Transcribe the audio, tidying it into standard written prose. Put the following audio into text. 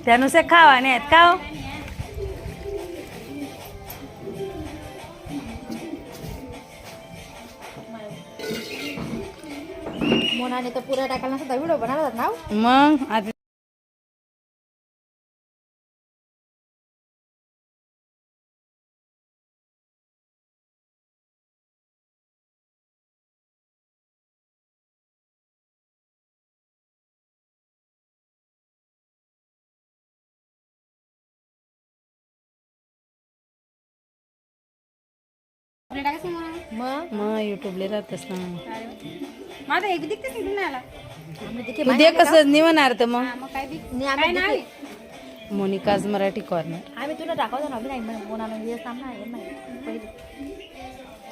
त्यानुसार खावा नाही आहेत का हो? मोनाने तर पुऱ्या टाकायला सुद्धा व्हिडिओ बनवतात ना. मग आता मग युट्यूबला राहतस ना. माझा एक दिखतेच नाही तुम्हाला. उद्या कसं निवणार तर मग मग काय बी आम्ही नाही मोनिकाज मराठी कॉर्नर. तुला दाखवतो ना. नाही मोनानं सामना आहे पहिले